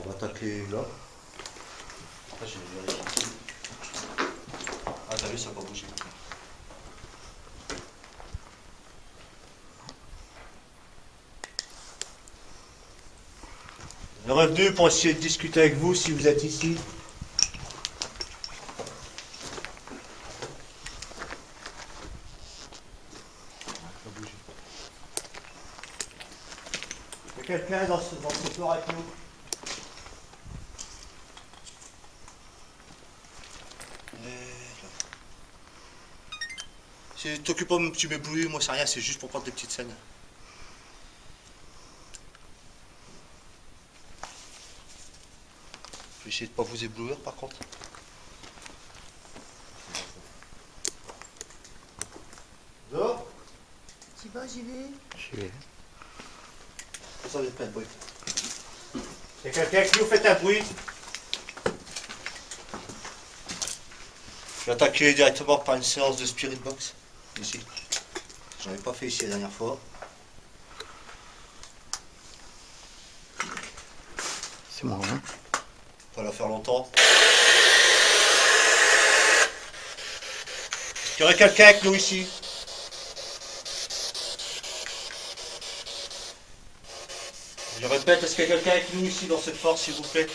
va attaquer là. Après, je vais vérifier. Ah, t'as vu, ça n'a pas bougé. Revenu pour essayer de discuter avec vous si vous êtes ici. Il y a quelqu'un dans ce tour avec nous? Si t'occupes pas de me petit m'éblouis, moi c'est rien, c'est juste pour prendre des petites scènes. Je vais essayer de pas vous éblouir par contre. Dehors? Tu vas, j'y vais. J'y vais. Ça fait pas de bruit. Il y a quelqu'un qui nous fait un bruit? Je vais attaquer directement par une séance de spirit box. Ici. J'en ai pas fait ici la dernière fois. C'est moi, hein. Pas la faire longtemps. Il y aurait quelqu'un avec nous ici? Je répète, est-ce qu'il y a quelqu'un avec nous ici dans cette force, s'il vous plaît?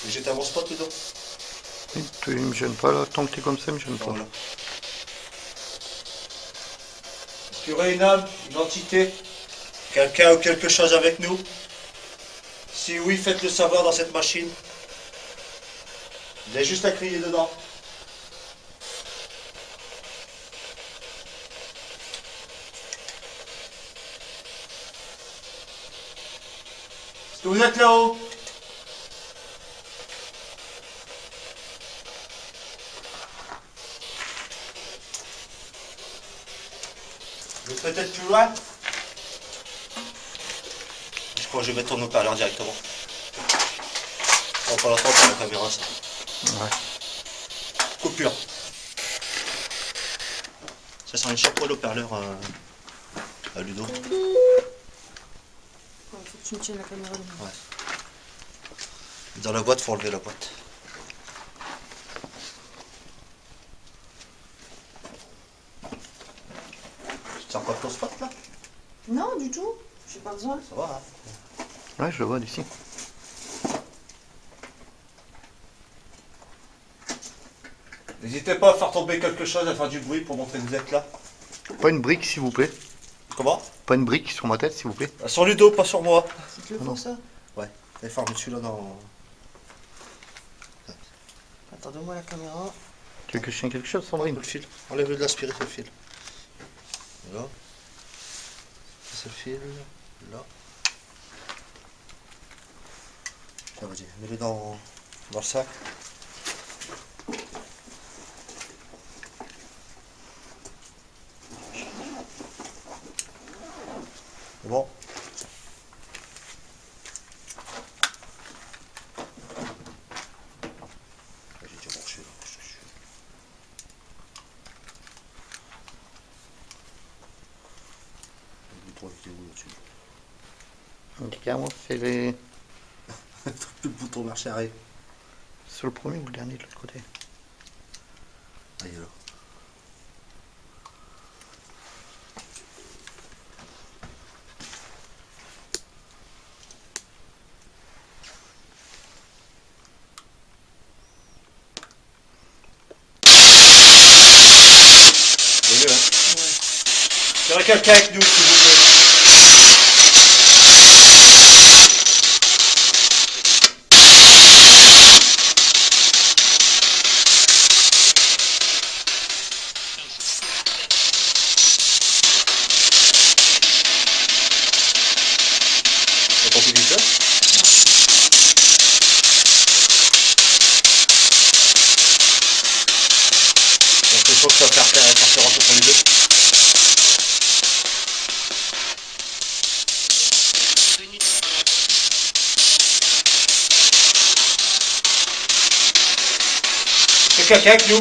J'étais à mon spot dedans. Tu me gênes pas là, tant que t'es comme ça, me gêne pas. Voilà. Est-ce qu'il y aurait une âme, une entité, quelqu'un ou quelque chose avec nous? Si oui, faites-le savoir dans cette machine. Vous avez juste à crier dedans. Est-ce que vous êtes là-haut? Vous êtes peut-être plus loin? Je crois que je vais mettre ton haut-parleur directement. On va pas l'entendre sur la caméra, ça. Ouais. Coupure. Ça sent une chaque fois l'haut-parleur à Ludo. Ouais, faut que tu me tiennes la caméra. Ouais. Dans la boîte, faut enlever la boîte. Tu sens pas ton spot là? Non, du tout. J'ai pas besoin. Ça va, hein? Ouais, je le vois d'ici. N'hésitez pas à faire tomber quelque chose, à faire du bruit pour montrer que vous êtes là. Pas une brique, s'il vous plaît. Comment? Pas une brique sur ma tête, s'il vous plaît. Sur Ludo, pas sur moi. C'est que le faux, ça. Ouais. Et ferme celui-là dans. Attends, donne-moi la caméra. Tu veux que je tienne quelque chose, Sandrine? Le fil. Enlève de l'aspiré sur le fil. Là. C'est le fil. Là. Tiens, vas-y, mets-le dans le sac. C'est bon? J'ai déjà branché là. Le bouton était où là-dessus? Indiquez-moi, c'est les... Le bouton marche arrêt. sur le premier ou le dernier de l'autre côté? Ah, il est là. Vous voyez, hein? Il y aurait quelqu'un avec nous, s'il vous plaît. T'as compris vite là? Donc il faut que ça faire rentrer sur les deux. C'est quelqu'un avec nous?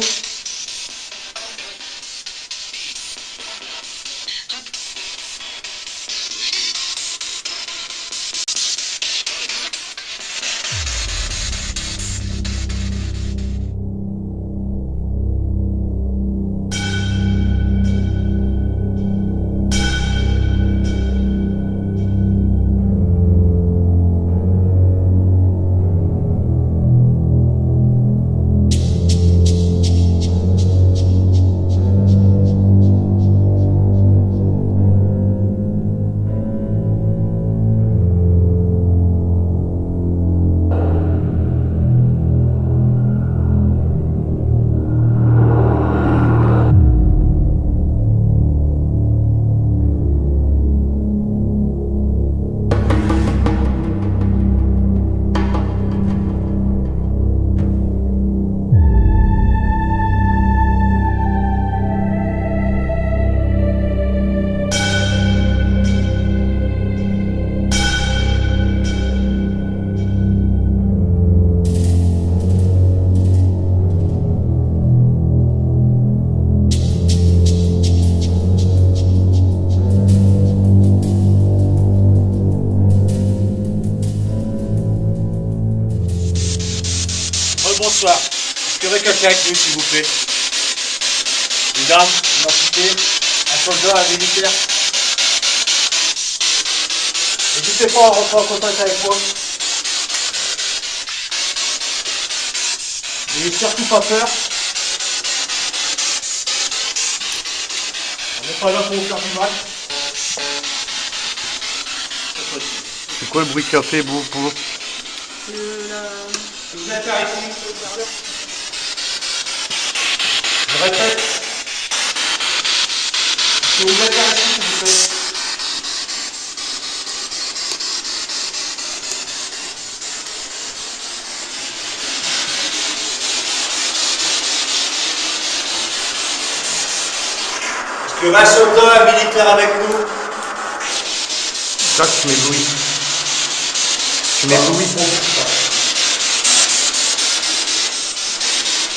aurait quelqu'un avec nous, s'il vous plaît? Une arme, une entité, un soldat, un militaire. N'hésitez pas à rentrer en contact avec moi. N'ayez surtout pas peur. On n'est pas là pour vous faire du mal. C'est quoi le bruit qu'il a fait, pour Je vous êtes par ici. Je répète. Je vous êtes par ici, s'il vous plaît. Est-ce qu'il y aura un soldat, un militaire avec nous? Jacques, tu m'éblouis. Tu m'éblouis.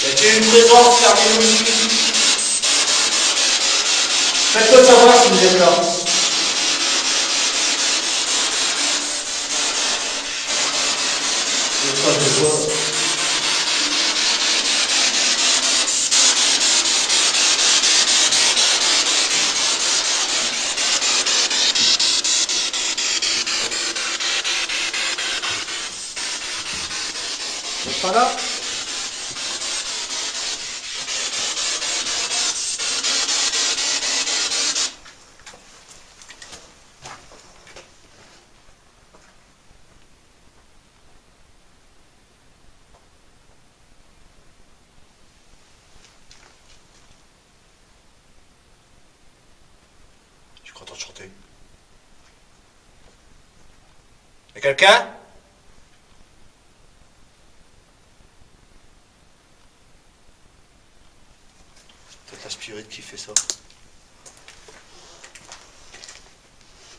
Y a-t-il une présence parmi nous ici? Faites-le savoir si vous êtes là. Il n'y a pas de voix. Vous n'êtes pas là? Je suis content de chanter. Y'a quelqu'un? Peut-être la spirit qui fait ça.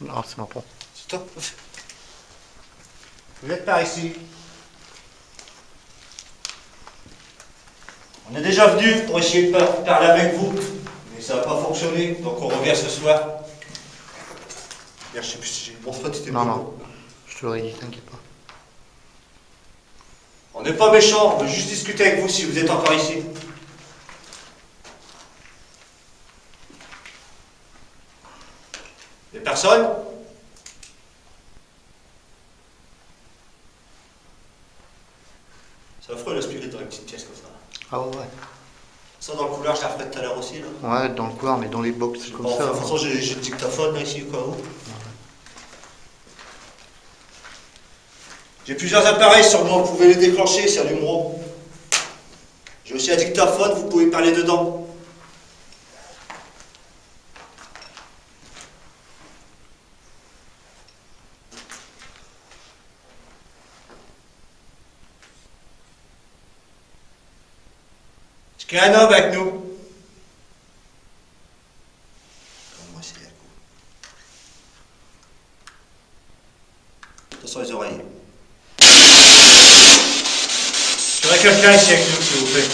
Ah, c'est marrant. Stop. Vous êtes par ici. On est déjà venu pour essayer de parler avec vous, mais ça n'a pas fonctionné, donc on revient ce soir. Hier, je sais plus si j'ai une bonne faute, c'était Non, pas non. bon. Je te l'aurais dit, t'inquiète pas. On n'est pas méchants, on veut juste discuter avec vous si vous êtes encore ici. Des personnes? C'est affreux la spirit dans une petite pièce comme ça. Ah ouais. Ça dans le couloir, je la ferai tout à l'heure aussi là. Ouais, dans le couloir, mais dans les box, comme Bon, ça. de toute façon, j'ai le dictaphone là ici au cas où. J'ai plusieurs appareils sur moi, vous pouvez les déclencher, c'est un numéro. J'ai aussi un dictaphone, vous pouvez parler dedans. Est-ce qu'il y a un homme avec nous? Moi, c'est un coup. Attention les oreilles. Il y aurait quelqu'un ici avec nous, s'il vous plaît.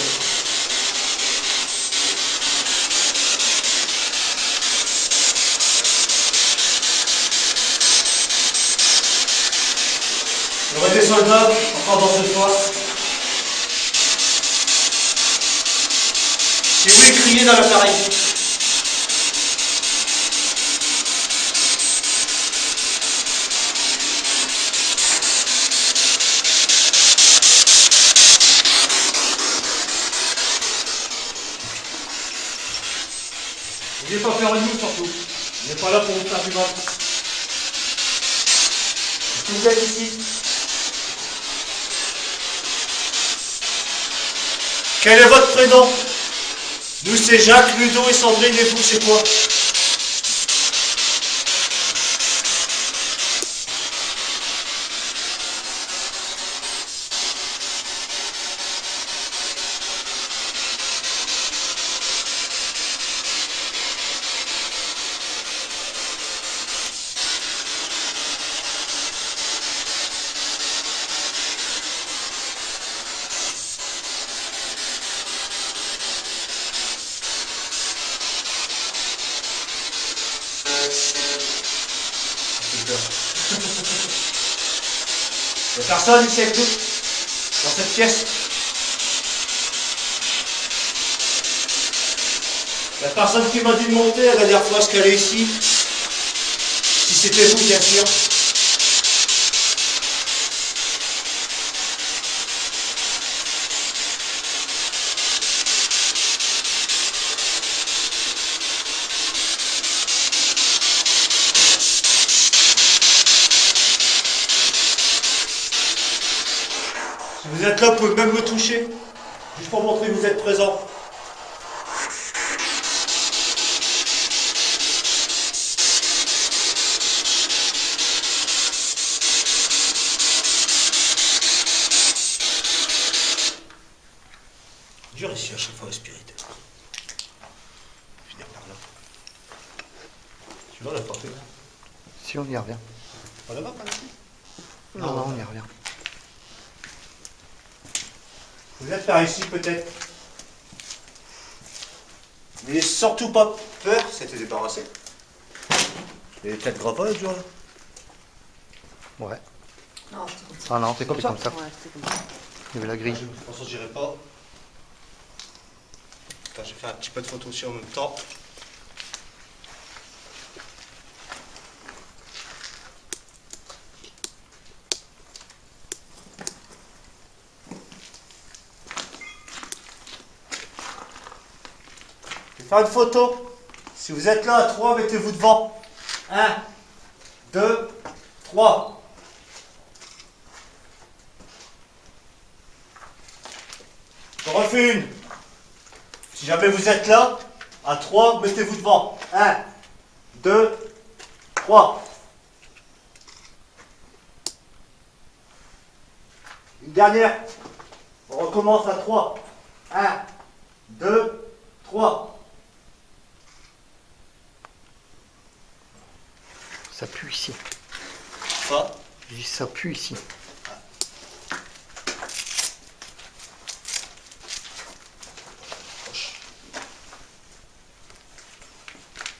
Il y aurait des soldats encore dans ce soir. Si vous voulez crier dans l'appareil. N'ayez pas peur de nous surtout. On n'est pas là pour vous faire du mal. Est-ce que vous êtes ici? Quel est votre prénom? Nous c'est Jacques, Ludo et Sandrine, et vous c'est quoi? Il n'y a personne ici avec nous, dans cette pièce. La personne qui m'a dit de monter la dernière fois, ce qu'elle est ici. Si c'était vous, bien sûr. Si vous êtes là, vous pouvez même me toucher. Juste pour montrer que vous êtes présent. Dur ici à chaque fois, respirer. Finir par là. Tu vois la porte là? Si, on y revient. Pas là-bas, pas ici? Non, non, on y revient. Vous êtes par ici peut-être. Mais surtout pas peur, c'était débarrassé. Il y avait peut-être grave l'autre jour là. Ouais. Non, c'était comme ça. Ah non, c'est comme ça. Ouais, c'était comme ça. Il y avait la grille. De toute façon, j'irai pas. Attends, je vais faire un petit peu de photos aussi en même temps. Je vais faire une photo. Si vous êtes là à 3, mettez-vous devant. 1, 2, 3. J'en refais une. Si jamais vous êtes là, à 3, mettez-vous devant. 1, 2, 3. Une dernière. On recommence à 3. 1, 2, 3. Ça pue ici. Pas. Je dis ça pue ici.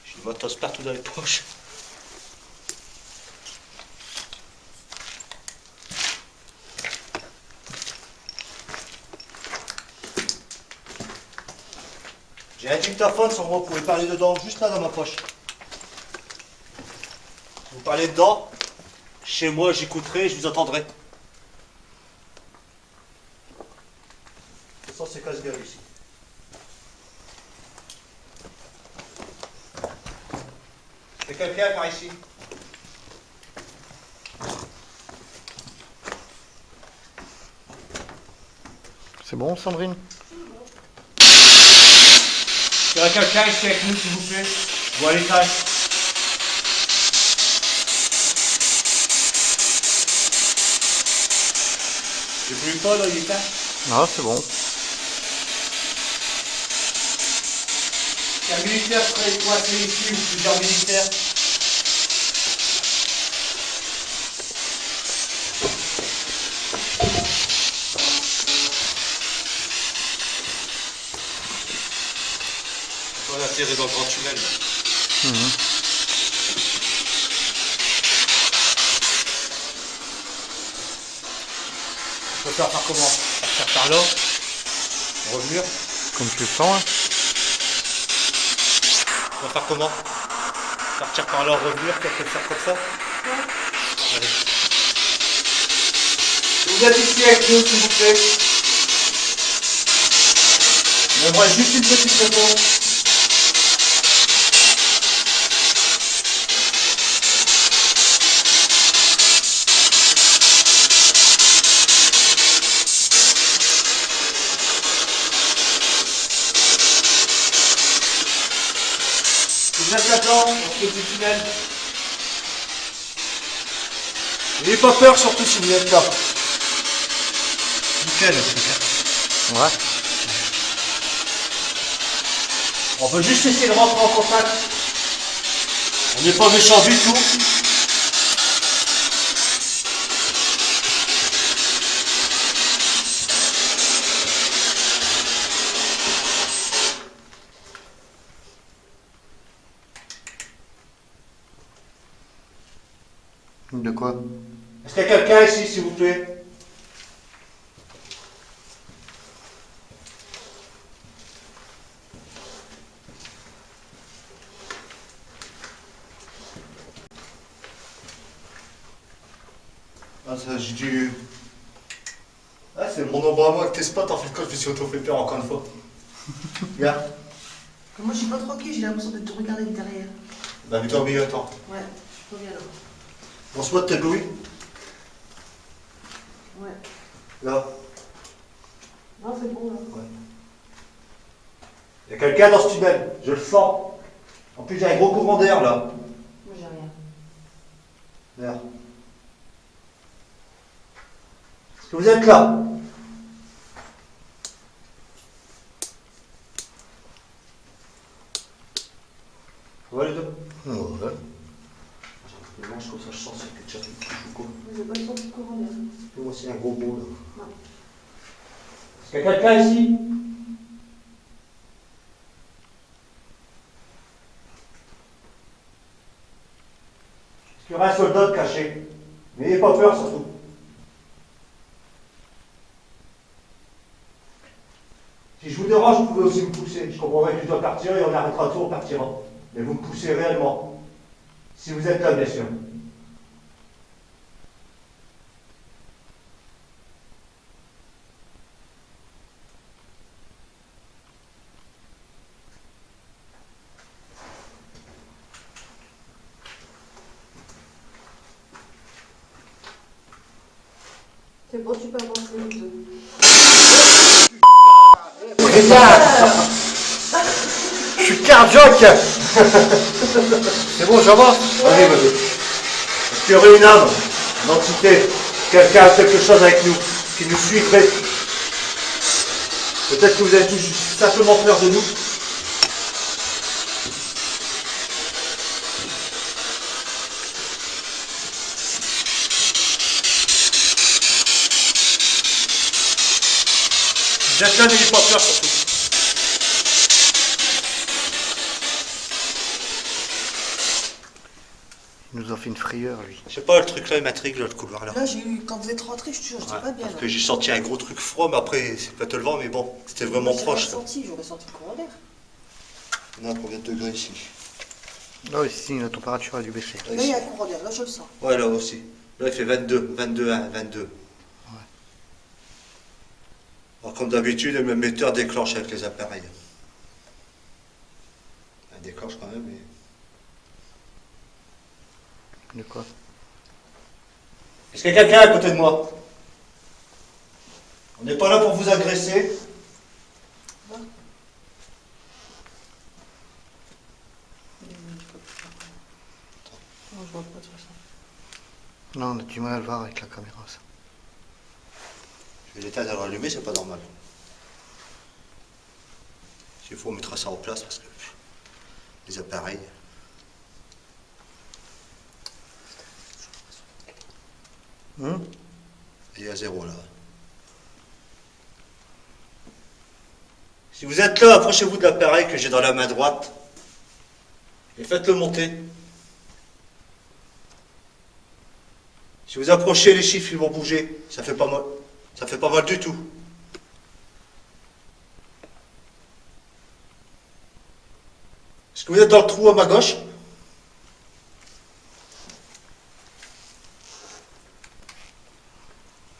J'ai du matos partout dans les poches. J'ai un dictaphone sur moi, vous pouvez parler dedans, juste là dans ma poche. Vous parlez dedans, chez moi j'écouterai, je vous entendrai. De toute façon c'est casse-gueule ici. C'est quelqu'un par ici? C'est bon, Sandrine? Il y a quelqu'un ici avec nous s'il vous plaît? Ou à l'étage? Je ne plus pas là, il est là. Ah, c'est bon. Si un militaire serait coincé ici ou plusieurs militaires. On a atterri dans le grand tunnel. Mhm. On peut faire comment? Partir par là, revenir. Comme tu le sens, hein. On va faire comment? Partir par là, revenir, peut-être faire comme ça? Allez. Vous êtes ici avec nous, s'il vous plaît. J'aimerais juste une petite photo. Vous êtes là-dedans, au pied du tunnel. N'ayez pas peur, surtout si vous êtes là. Nickel. Ouais. On veut juste essayer de rentrer en contact. On n'est pas méchant du tout. De quoi? Est-ce qu'il y a quelqu'un ici, s'il vous plaît? Ah, ça, j'ai dû... Ah, c'est mon ombre à moi avec tes spots, en fait, quand je me suis auto-fait peur encore une fois. Regarde. Moi, je suis pas tranquille, j'ai l'impression de te regarder de derrière. Bah, mets-toi au milieu, attends. Ouais, je suis pas bien là. Mon spot, t'es ébloui? Ouais. Là. Non, c'est bon là. Ouais. Il y a quelqu'un dans ce tunnel, je le sens. En plus, il y a un gros courant d'air là. Moi, j'ai rien. D'air. Est-ce que vous êtes là? Ouais, les deux? Ouais. Je mange comme ça, je sens qu'il y a quelque chose qui touche ou quoi. J'ai pas le sens de courant d'air. Moi aussi, un gros beau là. Non. Est-ce qu'il y a quelqu'un ici? Est-ce qu'il y aura un soldat caché? N'ayez pas peur, surtout. Si je vous dérange, vous pouvez aussi me pousser. Je comprendrai que je dois partir et on arrêtera tout, on partira. Mais vous me poussez réellement. Si vous êtes là, bien sûr. C'est bon, tu peux avancer les deux. Je suis cardiaque. C'est bon, j'avance. Allez, vas-y. Est-ce qu'il y aurait une âme, une entité, quelqu'un a quelque chose avec nous, qui nous suivrait? Peut-être que vous avez tous simplement peur de nous. Vous êtes là, n'ayez pas peur surtout. Il nous a fait une frayeur, lui. Je sais pas, le truc là, il m'intrigue, le couloir là. Là, j'ai eu, quand vous êtes rentrés, je te jure, j'étais pas bien Parce là. que j'ai senti un gros truc froid, mais après, c'est pas te le vent, mais bon, c'était vraiment Moi, proche. j'aurais senti le courant d'air. On a combien de degrés ici? Là, ici, la température a dû baisser. Là, il y a un courant d'air, là, je le sens. Ouais, là aussi. Là, il fait 22, 22, 1, 22. Alors, comme d'habitude, le même metteur déclenche avec les appareils. Il déclenche quand même, mais... De quoi? Est-ce qu'il y a quelqu'un à côté de moi? On n'est pas là pour vous agresser. Non, je vois pas de toute façon. Non, on a du mal à le voir avec la caméra, ça. Je vais l'éteindre allumé, c'est pas normal. S'il faut, on mettra ça en place parce que les appareils. Il est à 0 là. Si vous êtes là, approchez-vous de l'appareil que j'ai dans la main droite et faites-le monter. Si vous approchez, les chiffres ils vont bouger. Ça fait pas mal. Ça fait pas mal du tout. Est-ce que vous êtes dans le trou à ma gauche?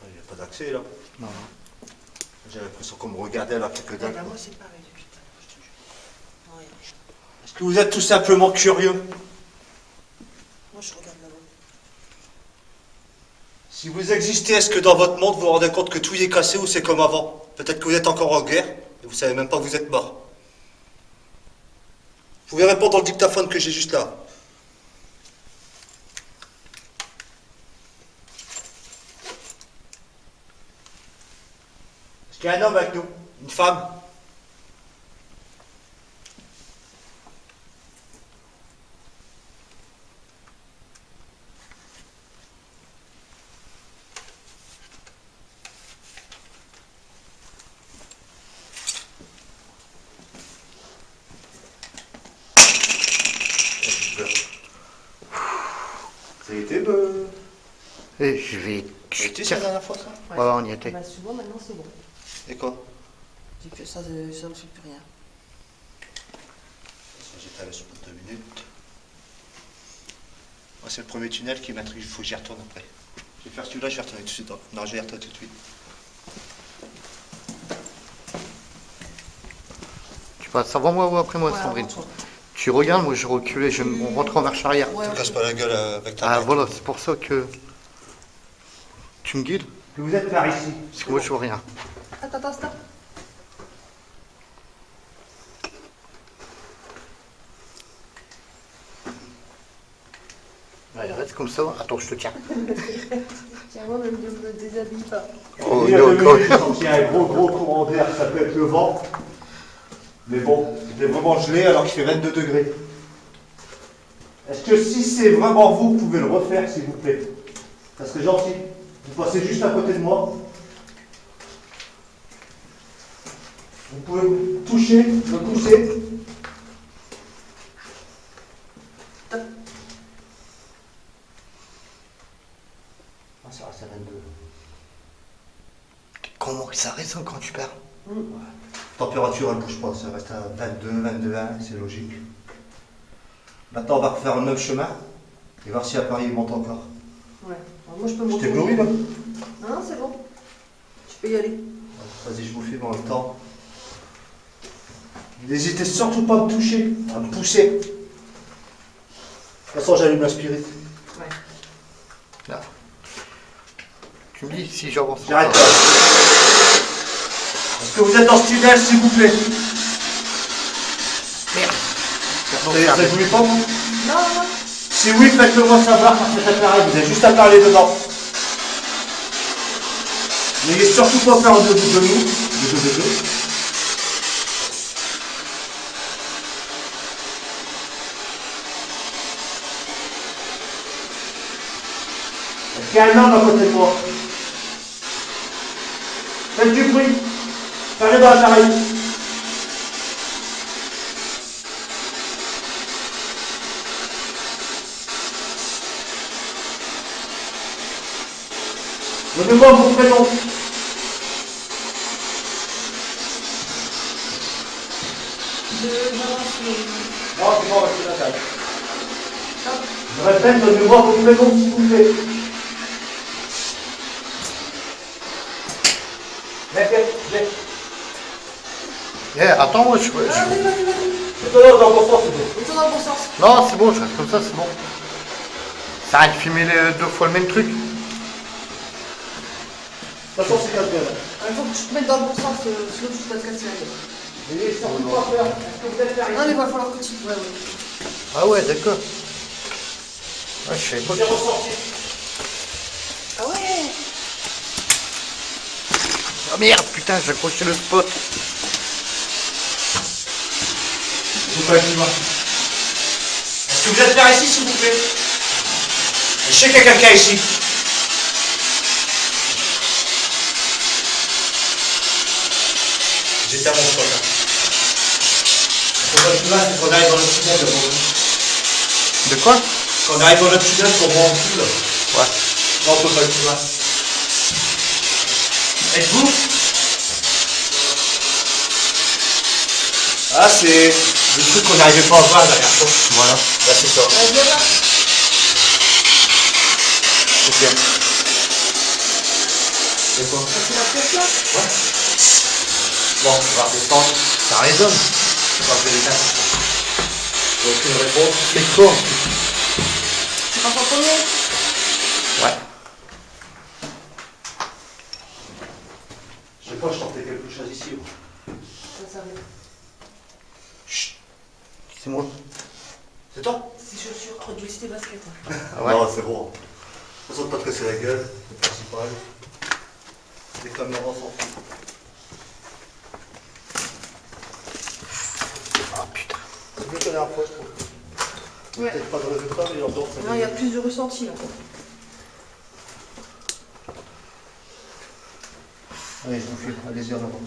Il n'y a pas d'accès là. Non. J'ai l'impression qu'on me regardait alors quelques Eh dates. ben, moi, c'est pareil, putain, je te jure. Ouais. Est-ce que vous êtes tout simplement curieux? Moi, je regarde là-bas. Si vous existez, est-ce que dans votre monde vous vous rendez compte que tout y est cassé ou c'est comme avant? Peut-être que vous êtes encore en guerre et vous savez même pas que vous êtes mort. Vous pouvez répondre dans le dictaphone que j'ai juste là. Est-ce qu'il y a un homme avec nous? Une femme? Ça a été Et je vais... Ça a été ça la dernière fois ça? Ouais, on y était. Bah, tu vois, maintenant, c'est bon. Et quoi? Dis que ça ne fait plus rien. J'étais allé sur 2 minutes. Moi, c'est le premier tunnel qui m'intrigue, il faut que j'y retourne après. Je vais faire celui-là, je vais retourner tout de suite. Non, je vais retourner tout de suite. Tu passes avant moi ou après moi, Ouais, Sandrine? avant toi. Tu regardes, moi je recule et on rentre en marche arrière. Ouais, Ne ok. casse pas la gueule avec ta Ah main. voilà, c'est pour ça que tu me guides, Que vous êtes par ici. parce que moi je vois rien. Attends, stop. Ouais, reste comme ça. Attends, je te tiens. Tiens-moi, même ne me déshabille pas. Oh, Il y a yo, 2 go. minutes, j'ai senti un gros courant d'air, ça peut être le vent. Mais bon, il est vraiment gelé alors qu'il fait 22 degrés. Est-ce que si c'est vraiment vous, vous pouvez le refaire s'il vous plaît? Ça serait gentil. Vous passez juste à côté de moi. Vous pouvez me toucher, me pousser. Ah, ça reste à 22. Comment ça résonne quand tu perds? Température, elle ne bouge pas, ça reste à 22, 22,1, c'est logique. Maintenant, on va refaire un autre chemin et voir si à Paris il monte encore. Ouais. Alors, moi, je peux Je t'ai monter. bloqué là? Non, c'est bon. Tu peux y aller. Vas-y, je vous filme en même temps. N'hésitez surtout pas à me toucher, à me pousser. De toute façon, j'allume la spirit. Ouais. Là. Tu me dis si j'avance. J'arrête là. Est-ce que vous êtes dans ce tunnel, s'il vous plaît? Merde. Ça ne voulait pas, vous? Non. Si oui, faites-le moi savoir par cet appareil, vous avez juste à parler dedans. N'ayez surtout pas peur de nous. Est-ce qu'il y a un homme à côté de moi? Faites du bruit. Parlez dans l'appareil. Donnez-moi vos prénoms. Non, c'est bon, c'est la taille. Je répète, donnez-moi vos prénoms, s'il vous plaît. Viens. Eh, attends, moi je. Vas-y. C'est pas là, dans mon sens, c'est bon. Ils sont dans le bon sens. Non, c'est bon, je reste comme ça, c'est bon. Ça arrête de filmer deux fois le même truc. De toute façon, c'est casse-gueule. Il faut que tu te mettes dans le bon sens, sinon tu te vas te casser la gueule. N'ayez surtout pas peur. Est-ce que vous êtes Non, mais il va falloir que tu... Ouais. Ah ouais, d'accord. Ouais, je sais pas. J'ai ressorti. Ah ouais. Ah merde, putain, j'ai accroché le spot. Faut pas être loin. Est-ce que vous êtes par ici, s'il vous plaît? Je sais qu'il y a quelqu'un ici. J'étais à mon spot. Faut pas être loin, c'est qu'on arrive dans le tunnel. De quoi? Quand on arrive dans le tunnel, pour voir en dessous, là. Ouais. Non, on peut pas être plus loin. Êtes-vous? Ah, c'est le truc qu'on n'arrivait pas à voir la dernière fois. Voilà. Là, c'est ça. Viens là. C'est bien. C'est quoi? C'est la pièce là. Ouais. Bon, on va redescendre. Ça résonne. On va faire les tasses. Aucune réponse. C'est quoi? Tu passes en premier. Ouais. Je sais pas, je sentais quelque chose ici. Ça arrive. Chut. C'est moi. C'est toi? C'est chaussures, réduis tes baskets. Hein. Ah ouais. Non, c'est bon. De toute façon, pas te casser la gueule. C'est le principal. Les caméras s'en foutent. Ah putain. C'est mieux que la dernière fois, je trouve. Ouais. Peut-être pas dans le résultat, mais l'ambiance, ça Non, il y a plus de ressenti là. Allez, je vous file. Allez-y en avant.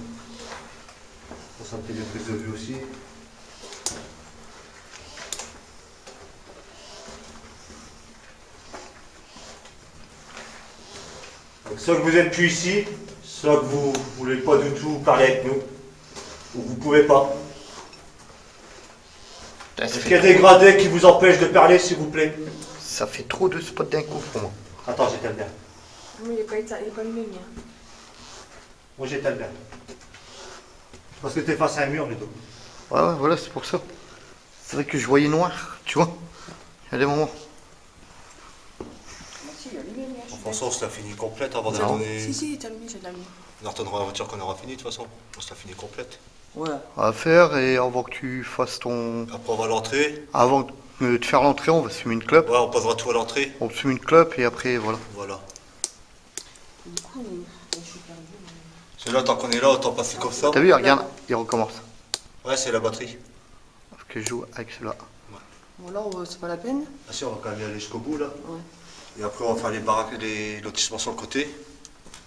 Ça me fait une prise de vue aussi. Donc, soit que vous êtes plus ici, soit que vous voulez pas du tout parler avec nous, ou vous pouvez pas. Putain, Est-ce qu'il y a des gradés qui vous empêchent de parler, s'il vous plaît? Ça fait trop de spots d'un coup pour moi. Attends, j'éteins bien. Mais il est pas allumé, le mien. Moi j'éteins bien. Parce que t'es face à un mur, Ludo. Ouais, ouais, voilà, c'est pour ça. C'est vrai que je voyais noir, tu vois. Il y a des moments. Moi aussi, il est allumé, le mien. Enfin, ça, on se l'a fini complète avant de Non, donner. si, il est allumé, j'ai de la lumière. On attendra la voiture qu'on aura fini de toute façon. On se l'a fini complète. Ouais. À faire et avant que tu fasses ton. Après, on va à l'entrée. Avant de faire l'entrée, on va se fumer une clope. Ouais, on posera tout à l'entrée. On se fume une clope et après, voilà. Voilà. Du coup, je suis perdu. C'est là, tant qu'on est là, autant passer comme ça. T'as vu, regarde, il recommence. Ouais, c'est la batterie. Parce que je joue avec cela. Bon, là, c'est pas la peine. Ah si, on va quand même y aller jusqu'au bout là. Ouais. Et après, on va faire les baraques, les lotissements sur le côté.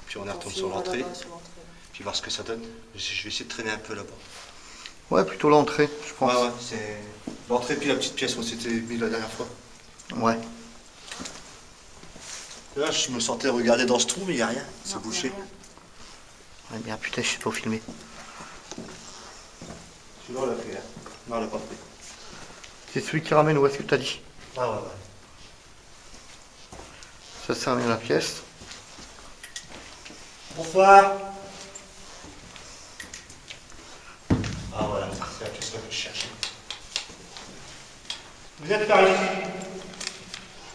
Puis on y retourne sur l'entrée. Sur l'entrée. Puis voir ce que ça donne. Je vais essayer de traîner un peu là-bas. Ouais, plutôt l'entrée, je pense. Ouais, c'est l'entrée puis la petite pièce où on s'était mis la dernière fois. Ouais. Là, je me sentais regarder dans ce trou, mais il n'y a rien. C'est Non, bouché. rien. Ouais, bien, putain, je sais pas filmer. Celui-là, on l'a fait. Hein. Non, on l'a pas fait. C'est celui qui ramène où est-ce que t'as dit? Ah ouais. Ça sert bien la pièce. Bonsoir. Ah voilà, c'est la pièce que je cherchais. Vous êtes par ici.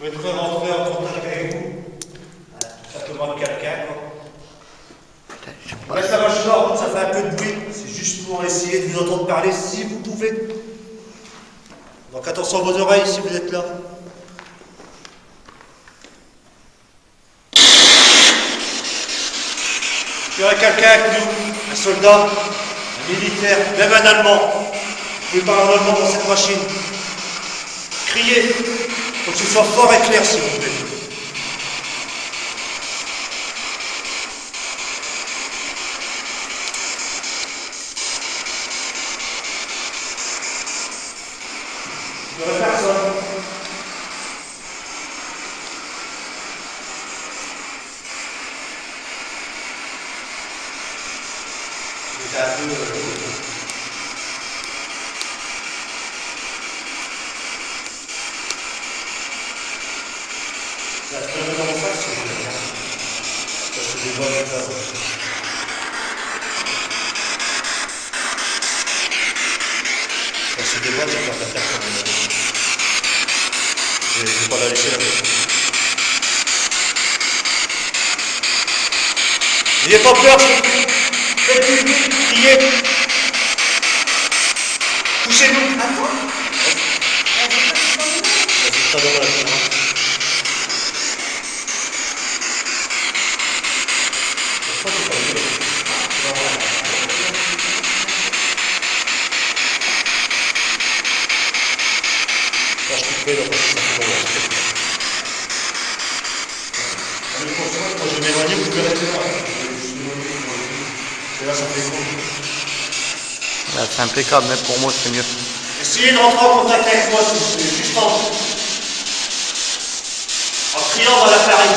Je voudrais rentrer en contact avec vous. Ça demande quelqu'un, quoi. Putain, je sais On pas. laisse la machine en route, ça fait un peu de bruit. C'est juste pour essayer de vous entendre parler si vous pouvez. Donc attention à vos oreilles si vous êtes là. Il y aurait quelqu'un avec nous, un soldat, un militaire, même un Allemand. Vous pouvez parler en allemand dans cette machine. Criez, faut que ce soit fort et clair s'il vous plaît. Il n'y aurait personne. C'est un peu... Ça se passe dans mon sac, si vous voulez. Ça se dévoile comme ça. Ça se dévoile, j'ai peur de la faire comme ça. Je vais pas la laisser là. N'ayez pas peur, faites du bruit, criez. Poussez-nous. Vas-y, pas dans la main. Là, je couperai, là, parce que ça fait pas mal. Moi, je vais m'éloigner, vous pouvez rester là. Et là, ça fait gros. Là, c'est impeccable, mais pour moi, c'est mieux. Essayez de rentrer en contact avec moi, s'il vous plaît, juste en criant dans l'appareil.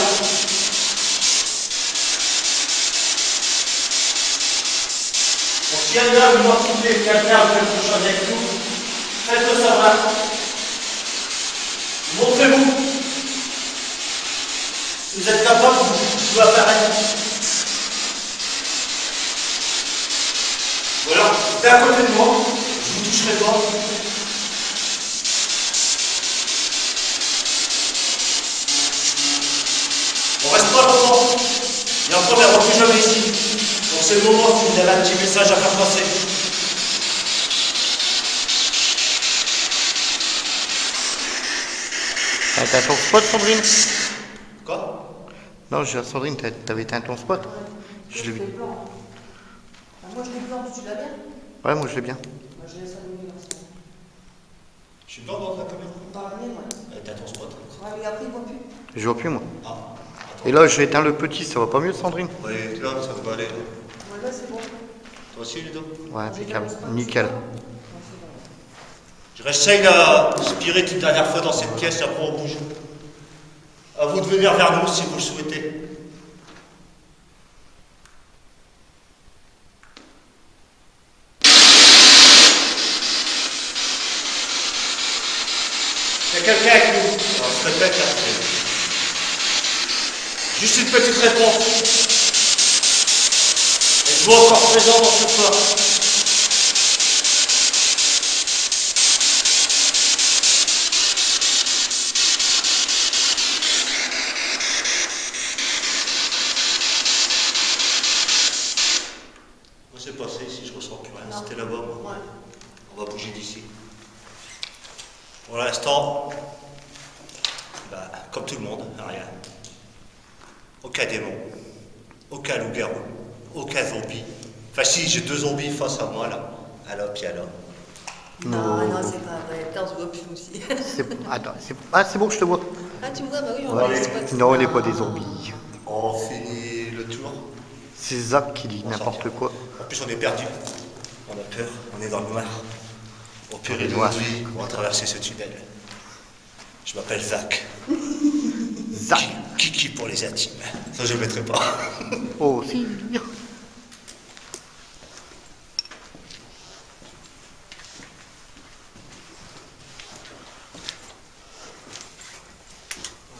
Donc, s'il y a là une entité, quelqu'un ou quelque chose avec nous, faites-le savoir. Montrez-vous. Si vous êtes capable, vous pouvez apparaître. Voilà, restez à côté de moi, je ne vous toucherai pas. On reste pas longtemps. Et après, on ne verra plus jamais ici. Donc c'est le moment si vous avez un petit message à faire passer. T'as éteint ton spot, Sandrine? Quoi? Non, j'ai Sandrine, t'avais éteint ton spot? Je l'ai vu. Moi, je l'ai blanc, tu l'as bien? Ouais, moi je l'ai bien. Moi, je laisse allumer là. Je suis blanc dans la caméra. Dans la mienne, ouais. T'as ton spot. Ouais, mais après, il voit plus. Je vois plus, moi. Ah. Et là, j'ai éteint le petit, ça va pas mieux, Sandrine? Ouais, là, ça devrait aller. Ouais, là, c'est bon. Toi aussi, Ludo? Ouais, impeccable. Nickel. Je réessaye la spirit une dernière fois dans cette pièce et après on bouge. À vous de venir vers nous si vous le souhaitez. Il y a quelqu'un avec nous. Alors, je répète, là, Juste une petite réponse. Êtes-vous encore présent dans ce soir? Moi c'est passé ici, je ressens plus rien. C'était là-bas, moi. Ouais. On va bouger d'ici. Pour l'instant, bah, comme tout le monde, rien. Aucun démon, aucun loup-garou, aucun zombie. Enfin si, j'ai 2 zombies face à moi là. Alors, puis alors. Non, Non. non, c'est pas vrai. Putain, on se voit plus aussi. Attends, c'est bon, je te vois. Ah, tu me vois, bah oui, on Ouais. va se voit. Non, on n'est pas des zombies. On finit le tour. C'est Zach qui dit n'importe quoi. En plus, on est perdu. On a peur, on est dans le noir. Au péril de Noir. notre vie, on va traverser ce tunnel. Je m'appelle Zach. Zach. Kiki pour les intimes. Ça, je ne le mettrai pas. Oh, si.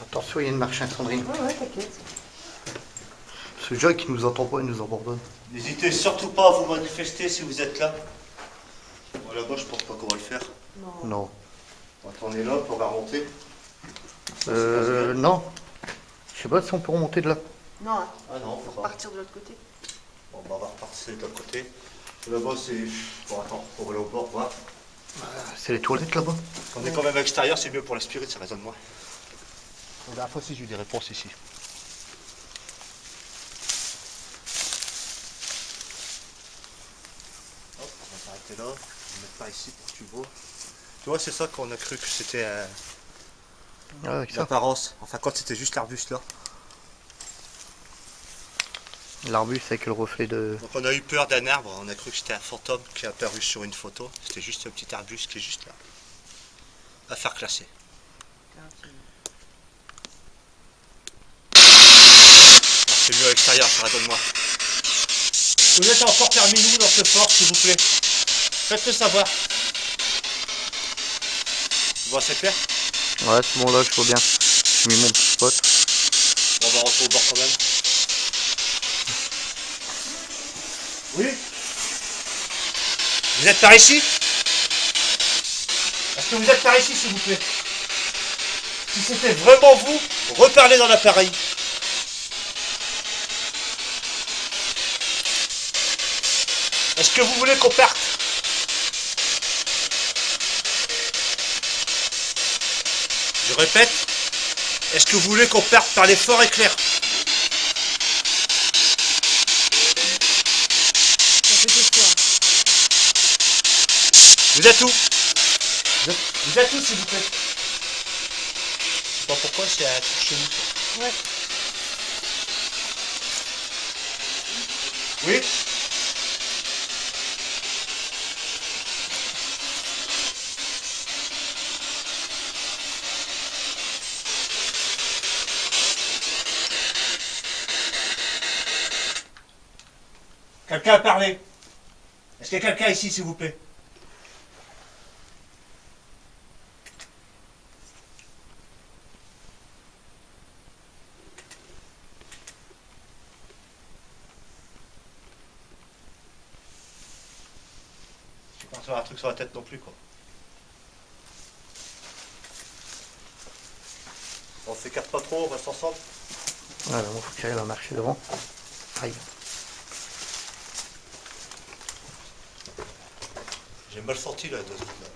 Attention, il y a une marche incendie. Ouais, t'inquiète. Ce jeu qui nous entend pas, il nous abandonne. N'hésitez surtout pas à vous manifester si vous êtes là. Bon, là-bas, je pense pas qu'on va le faire. Non. Non. Attendez là, on va remonter. Non. Je sais pas si on peut remonter de là. Non, hein. Ah non, faut pas. Partir de l'autre côté. Bon, bah, on va repartir de l'autre côté. Là-bas, c'est... Bon, attends, on va aller au bord, voir. C'est les toilettes là-bas. On est quand même à l'extérieur, c'est mieux pour la spirit, ça résonne moins. La dernière fois, si j'ai eu des réponses ici. Hop, on va s'arrêter là. On va mettre par ici pour que tu vois. Tu vois, c'est ça qu'on a cru que c'était Ah, avec ça. l'apparence. Enfin, quand c'était juste l'arbuste là. L'arbuste avec le reflet de. Donc on a eu peur d'un arbre, on a cru que c'était un fantôme qui est apparu sur une photo. C'était juste un petit arbuste qui est juste là. Affaire classée. C'est mieux à l'extérieur, ça résonne moins. Vous êtes encore parmi nous dans ce fort, s'il vous plaît. Faites-le savoir. Bon, c'est clair? Ouais, c'est bon là, je vois bien. J'ai mis mon petit spot. On va rentrer au bord quand même. Oui? Vous êtes par ici? Est-ce que vous êtes par ici, s'il vous plaît? Si c'était vraiment vous, reparlez dans l'appareil. Est-ce que vous voulez qu'on parte? Je répète, est-ce que vous voulez qu'on parte par les forts éclairs? Ça fait deux fois. Vous êtes où? Vous êtes où, s'il vous plaît? Je sais pas pourquoi, c'est un truc chelou. Ça. Ouais. Oui? Quelqu'un a parlé? Est-ce qu'il y a quelqu'un ici, s'il vous plaît? Je pense avoir un truc sur la tête non plus, quoi. On s'écarte pas trop, on reste ensemble. Ouais, bon, faut que j'aille la marcher devant. Aïe. J'ai mal senti là, 2 secondes. Là.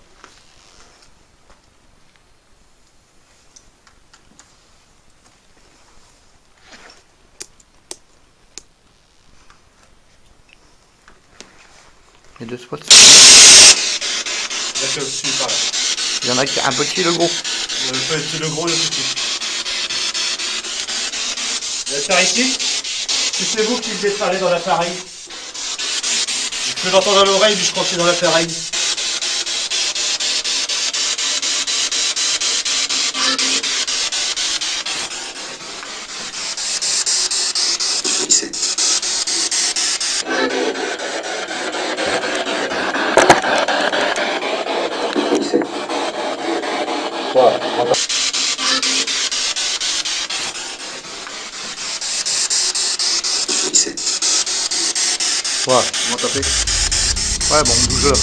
Les deux spots. Là, c'est au-dessus, par là. Il y en a qui un petit, le gros. Le gros, le petit. Vous êtes par ici? Si c'est vous qui devez parler dans l'appareil. Je peux l'entendre à l'oreille, mais je crois que c'est dans l'appareil. Quoi? Comment t'as fait? Ouais, bon, on bouge là.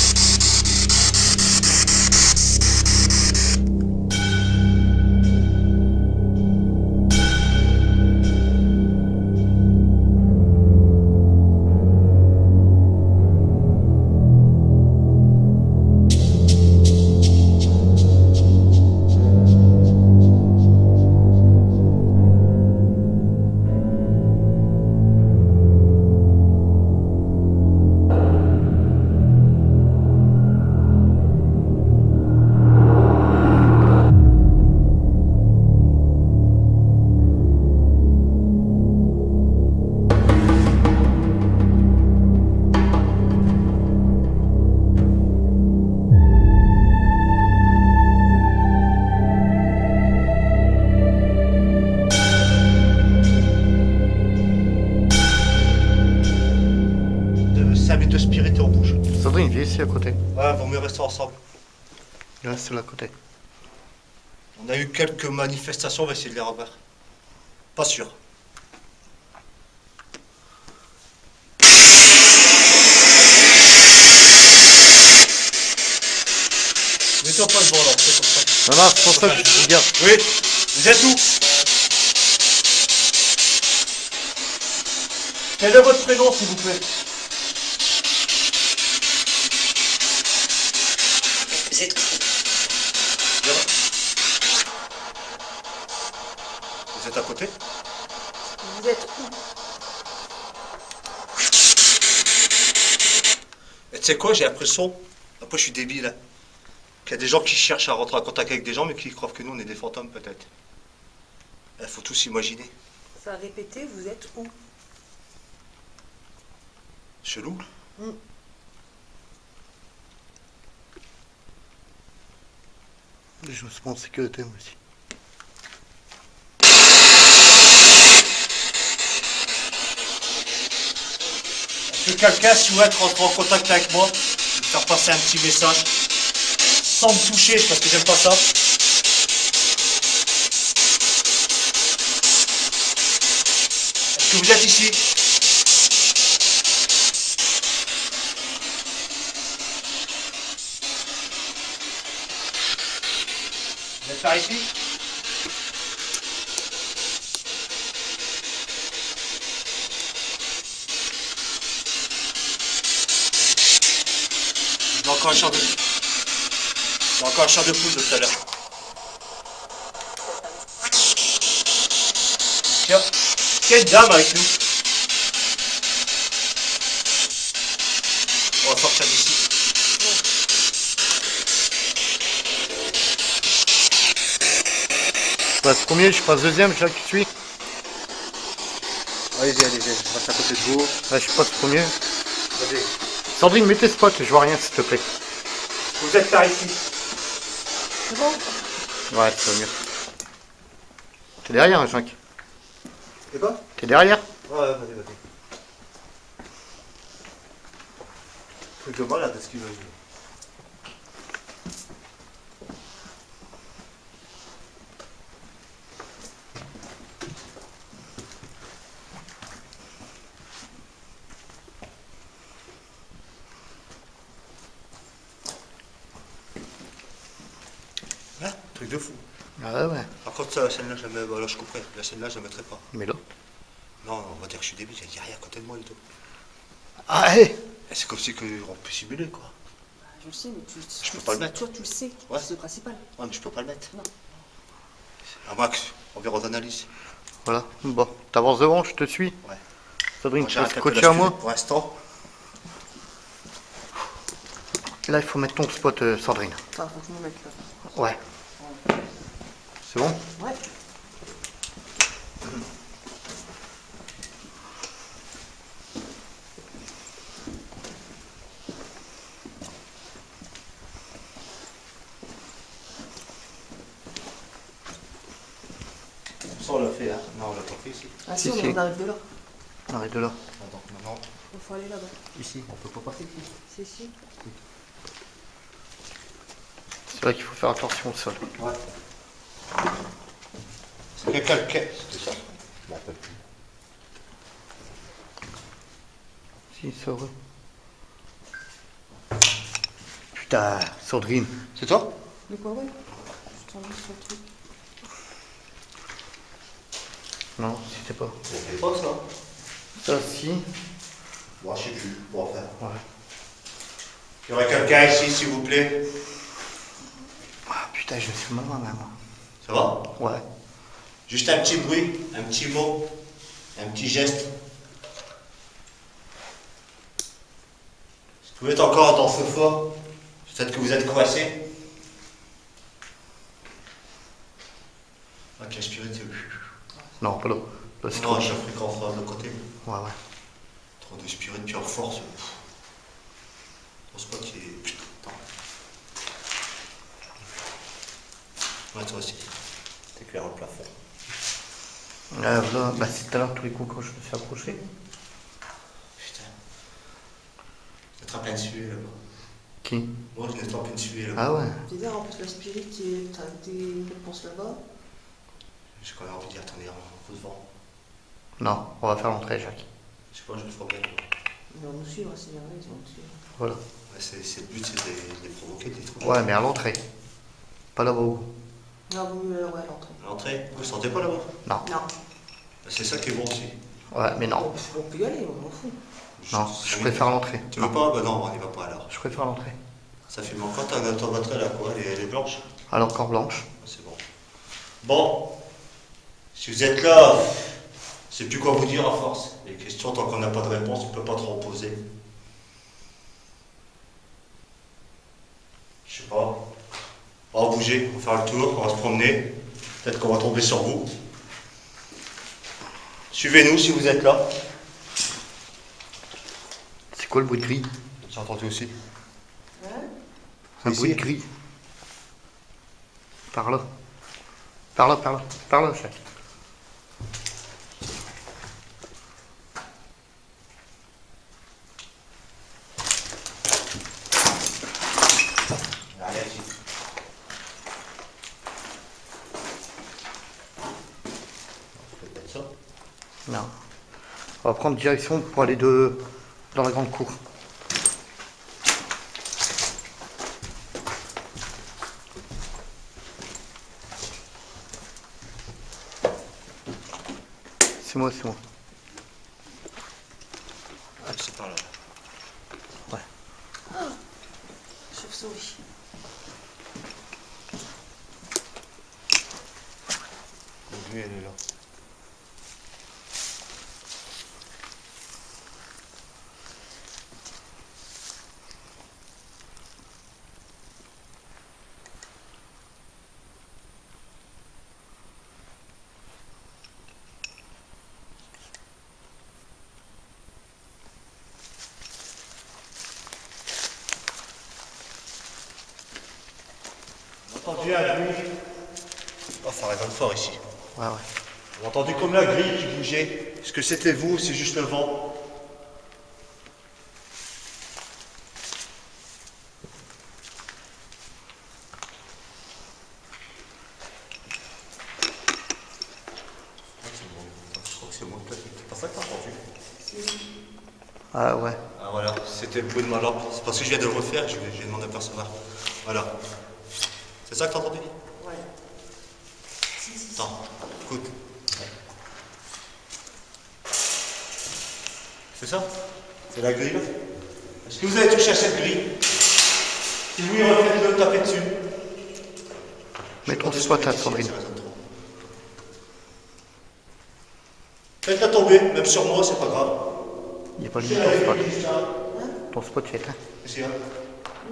De 5 minutes de spirit et on bouge. Sandrine, viens ici à côté. Ouais, vaut mieux rester ensemble. Là, c'est là à côté. On a eu quelques manifestations, on va essayer de les revoir. Pas sûr. Mets-toi pas devant là, c'est comme ça. Non, non, c'est pour ça que je regarde. Oui, vous êtes où? Quel est votre prénom, s'il vous plaît? Vous êtes fous. Vous êtes à côté? Vous êtes où? Et tu sais quoi, j'ai l'impression, après je suis débile, hein, qu'il y a des gens qui cherchent à rentrer en contact avec des gens, mais qui croient que nous on est des fantômes peut-être. Il faut tous imaginer. Ça a répété, vous êtes où? Chelou. Je me suis mis en sécurité, moi aussi. Est-ce que quelqu'un souhaite rentrer en contact avec moi, me faire passer un petit message, sans me toucher, parce que j'aime pas ça. Est-ce que vous êtes ici? Vous êtes par ici? J'ai encore un chant de... J'ai encore un chant de poule de tout à l'heure. Tiens, quelle dame avec nous. On va sortir d'ici. Je passe premier, je passe deuxième, Jacques, tu suis. Allez-y, allez-y, je reste à côté de vous. Là, je passe premier. Allez. Sandrine, mets tes spots, je vois rien, s'il te plaît. Vous êtes par ici. C'est bon? Ouais, ça va mieux. T'es derrière, hein, Jacques? C'est quoi? T'es derrière? Ouais, vas-y, vas-y. Truc de malade, ce qu'il veut. Hein? Truc de fou. Ah ouais, Par contre, ça, celle-là, je la mets... Là, je couperai. La celle-là, je la mettrai pas. mais là. Non, on va dire que je suis débile, il n'y a rien à côté de moi du tout. Ah, hé! Et c'est comme si on peut simuler, quoi. Je le sais, mais tu Je peux pas le mettre. Toi, tu le sais. Ouais. C'est le principal. Ouais, mais je peux pas le mettre. Non. À moins qu'on verra aux analyses. Voilà, bon, t'avances devant, je te suis. Ouais. Sandrine, Moi, tu j'arrête restes un peu coaché la à moi. spirit pour l'instant. Là, il faut mettre ton spot, Sandrine. Enfin, faut que je me mette là. Ouais. C'est bon? Ouais. Ça, on l'a fait, hein. Non, on l'a pas fait ici. Ah Si, si, si. on arrive de là. Arrête de là. Attends, maintenant. Il faut aller là-bas. Ici, on peut pas passer ici. C'est si. C'est vrai qu'il faut faire attention au sol. Ouais. C'est quelqu'un le quai, c'était ça. Je m'en rappelle plus. Si, c'est heureux. Putain, Sandrine. C'est toi? De quoi, ouais? Je t'en dis sur le truc. Non, c'était pas. Ça fait pas ça. Ça, si. Moi, je sais plus. Bon, enfin. Ouais. Il y aurait quelqu'un ici, s'il vous plaît. Ah, putain, je me suis mal moi. Ça va? Ouais. Juste un petit bruit, un petit mot, un petit geste. Si vous êtes encore dans ce fort, peut-être que vous êtes coincé. Ok, aspirez, c'est Non, pas là. Là, c'est trop. Non, j'ai appris qu'en face de côté. Ouais, ouais. Trop d'aspirer de pure force. Mon spot, il est. Putain, attends. Ouais, toi aussi. T'éclaires le plafond. Là, bah, c'est tout à l'heure tous les coups quand je me suis approché. Putain. Vous êtes en plein suer là-bas. Qui? Moi, je suis en plein suer là-bas. Ah ouais. C'est dire, en plus, la spirit, t'as des réponses là-bas. J'ai quand même envie d'y retourner en coup de vent. Non, on va faire l'entrée, Jacques. Je sais pas, je le ferai bien. Ils vont nous suivre, c'est merveilleux, ils vont nous suivre. Voilà. Ouais, le but, c'est de les provoquer, des trucs. Ouais, mais à l'entrée. Pas là-bas. Non, vaut mieux, ouais, l'entrée. À l'entrée, vous ne sentez pas là-bas? Non. Non. C'est ça qui est bon aussi. Ouais, mais non. On peut y aller, on m'en fout. Non, je préfère l'entrée. Tu veux pas? Bah non, on n'y va pas alors. Je préfère l'entrée. Ça fait encore ta batterie là, quoi, elle est blanche. Alors, encore blanche. C'est bon. Bon, si vous êtes là, je sais plus quoi vous dire à force. Les questions, tant qu'on n'a pas de réponse, on ne peut pas trop en poser. Je sais pas. On va bouger, on va faire le tour, on va se promener. Peut-être qu'on va tomber sur vous. Suivez-nous si vous êtes là. C'est quoi le bruit de grille? J'ai entendu aussi. Hein? Un Ici. bruit de grille. Par là. Par là, par là. Par là, Jacques. Allez, ici. Peut-être ça. Non. On va prendre direction pour aller dans la grande cour. C'est moi, c'est moi. Ah, c'est par là. Ouais. Chauve-souris. Donc lui, elle est là. J'ai entendu un bruit. Oh, ça résonne fort ici. Ouais, ouais. J'ai entendu comme la grille qui bougeait. Est-ce que c'était vous ou c'est juste le vent? Je crois que c'est moi. C'est pas ça que t'as entendu? Ah ouais. Ah voilà, c'était le bruit de ma lampe. C'est parce que je viens de le refaire, j'ai demandé à percevoir. Voilà. C'est ça que t'as entendu? Ouais. Attends, écoute. C'est ça? C'est la grille là? Est-ce que vous avez touché à cette grille? Si oui, refaites-le, tapez dessus. Mets ton spot à Sandrine. Faites-la tomber, même sur moi, c'est pas grave. Il n'y a pas de C'est ton la spot. grille, ça. Ton spot, c'est éteint. Qu'est-ce qu'il y a?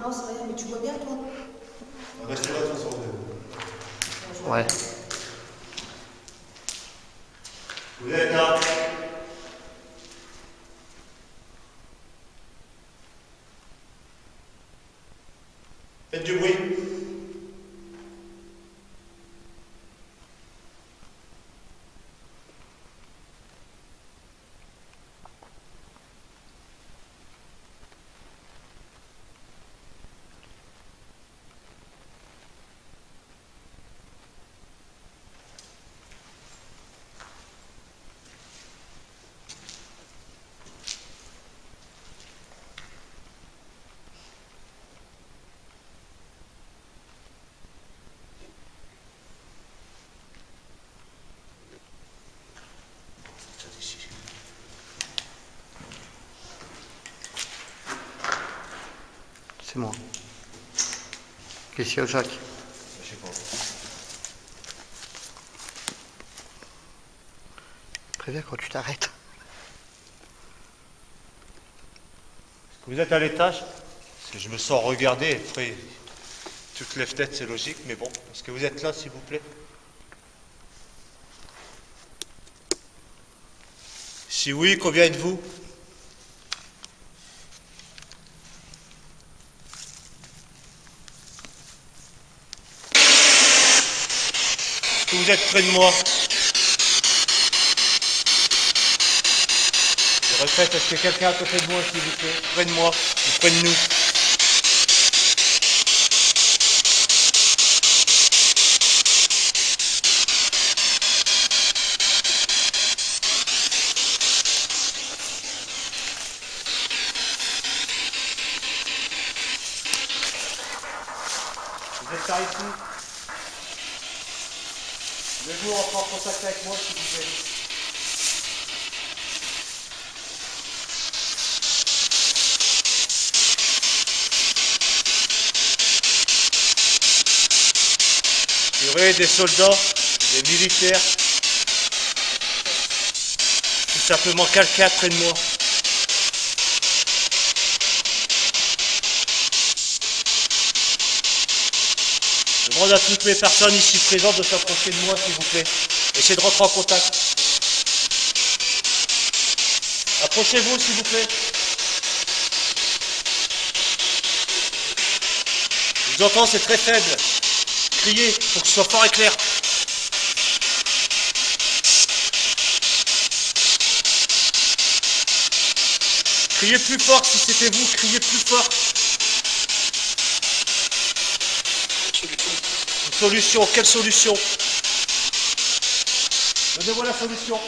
Non, c'est rien, mais tu vois bien, toi? Restez là de toute façon. Ouais. Vous êtes là? Faites du bruit. C'est moi. Qu'est-ce qu'il y a, Jacques? Je sais pas. Préviens quand tu t'arrêtes. Est-ce que vous êtes à l'étage? Parce que je me sens regardé. Après, toutes les têtes, c'est logique, mais bon. Est-ce que vous êtes là, s'il vous plaît? Si oui, combien êtes-vous? Est-ce que vous êtes près de moi? Je répète, est-ce que quelqu'un à côté de moi, s'il vous plaît? Près de moi, ou près de nous? Vous êtes par ici? Voulez-vous rentrer en contact avec moi, s'il vous plaît? Il y aurait des soldats, des militaires, tout simplement quelqu'un près de moi. Je demande à toutes les personnes ici présentes de s'approcher de moi, s'il vous plaît. Essayez de rentrer en contact. Approchez-vous, s'il vous plaît. Je vous entends, c'est très faible. Criez, faut que ce soit fort et clair. Criez plus fort, si c'était vous, criez plus fort. Une solution, quelle solution? Donnez-moi la solution.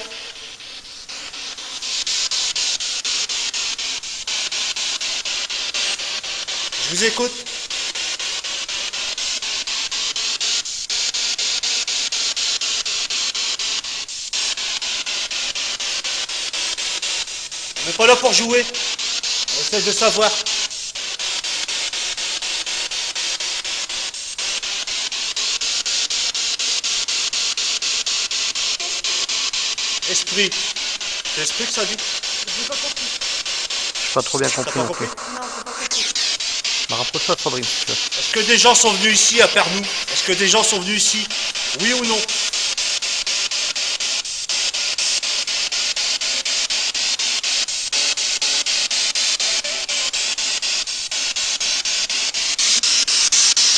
Je vous écoute. On n'est pas là pour jouer. On essaie de savoir. Esprit. C'est esprit que ça dit? J'ai pas compris. J'ai pas trop bien T'as compris pas non plus. compris? Non, j'ai pas compris. Bah, rapproche-toi de Sandrine si tu veux. Est-ce que des gens sont venus ici à part nous? Est-ce que des gens sont venus ici? Oui ou non?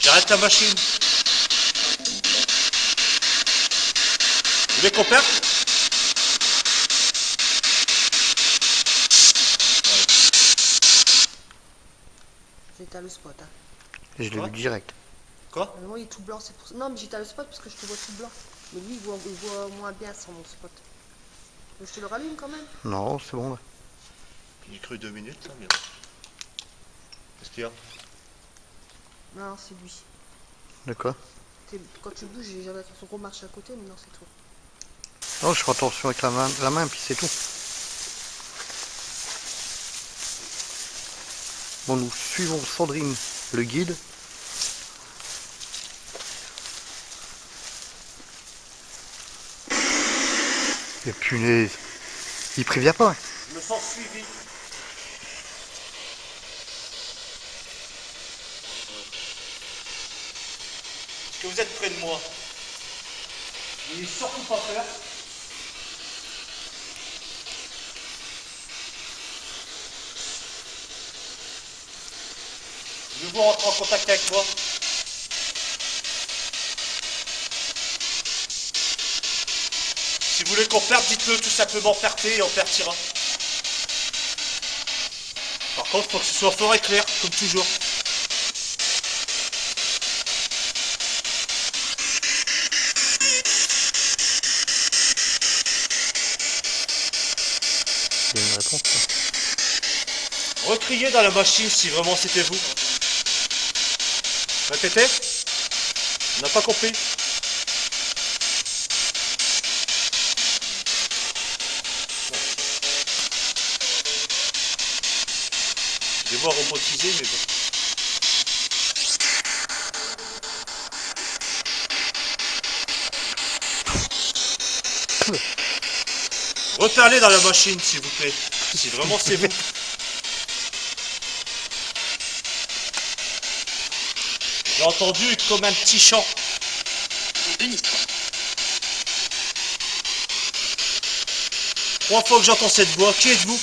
J'arrête la machine. Vous voulez qu'on perde? J'éteins le spot. Hein. Et je l'ai Quoi? vu direct. Quoi? Moi, il est tout blanc, c'est pour ça. Non, mais j'éteins le spot parce que je te vois tout blanc. Mais lui, il voit moins bien sans mon spot. Je te le rallume quand même. Non, c'est bon là. J'ai cru 2 minutes là, mais... Qu'est-ce qu'il y a? Non, c'est lui. De quoi? Quand tu bouges, j'ai jamais son gros marche à côté, mais non, c'est tout. Non, je fais attention avec la main, puis c'est tout. Bon, nous suivons Sandrine, le guide. Et punaise, il prévient pas. Je me sens suivi. Est-ce que vous êtes près de moi? N'ayez surtout pas peur. Je vous rentrer en contact avec moi. Si vous voulez qu'on perde, dites-le tout simplement pertez et on partira. Par contre, il faut que ce soit fort et clair, comme toujours. Il y a une réponse. Là. Recriez dans la machine si vraiment c'était vous. Répétez. On n'a pas compris. Je vais voir robotiser, mais bon. Reparlez dans la machine, s'il vous plaît. Si vraiment c'est vous. J'ai entendu comme un petit chant. Trois fois que j'entends cette voix. Qui êtes-vous?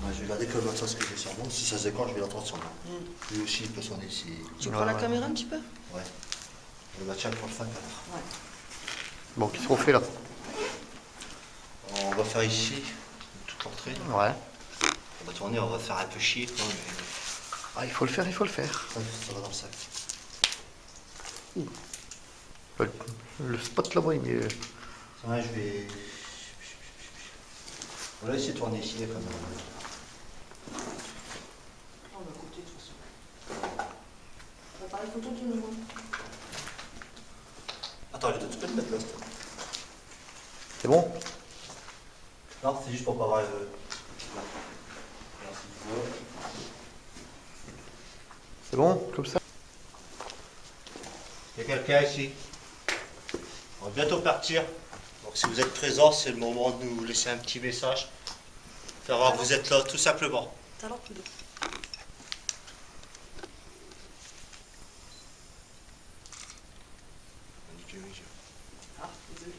Je vais regarder comment ça se fait sur moi. Si ça se déclenche, je vais l'entendre sur moi. Lui aussi, il peut sonner si. Tu prends la caméra un petit peu? Ouais. Le match pour le fin alors. Ouais. Bon, qu'est-ce qu'on fait là? On va faire ici, toute l'entrée. Ouais. On va tourner, on va faire un peu chier. Quoi, mais... Ah, il faut le faire, il faut le faire. Ça va dans le sac. Le spot là-bas, il est. Ouais, je vais... On va essayer de tourner ici, quand même. On va côté de toute façon. On va parler photo de nouveau. Attends, tu peux te mettre là, s'il te plaît. C'est bon? Non, c'est juste pour pas avoir... Là. Merci, tu vois. C'est bon? Comme ça? Il y a quelqu'un ici. On va bientôt partir. Donc si vous êtes présents, c'est le moment de nous laisser un petit message. Faire voir que vous êtes là, tout simplement. Talent plus d'eau. Ah, désolé.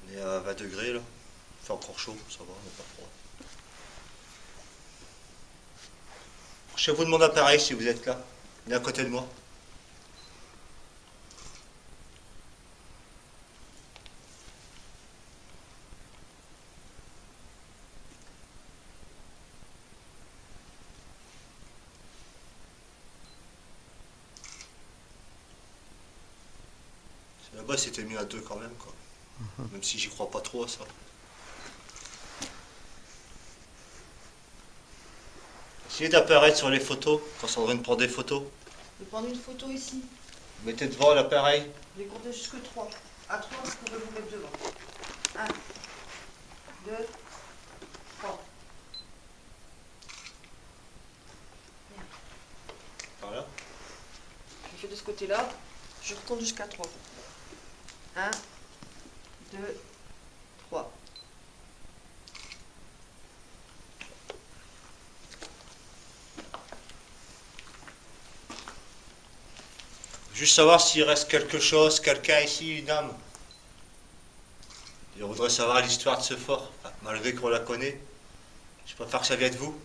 On est à 20 degrés là. Il fait encore chaud, ça va, on n'est pas froid. Approchez-vous de mon appareil si vous êtes là. Venez à côté de moi. Là-bas c'était mieux à deux quand même quoi. Même si j'y crois pas trop à ça. Essayez d'apparaître sur les photos quand Sandrine prend des photos. Je vais prendre une photo ici. Mettez devant l'appareil. Je vais compter jusque 3. À 3, vous pouvez vous mettre devant. 1, 2, 3. Par là. Je fais de ce côté-là. Je retourne jusqu'à 3. 1, 2, 3. Juste savoir s'il reste quelque chose, quelqu'un ici, une âme. Et on voudrait savoir l'histoire de ce fort, malgré qu'on la connaît. Je préfère que ça vienne de vous.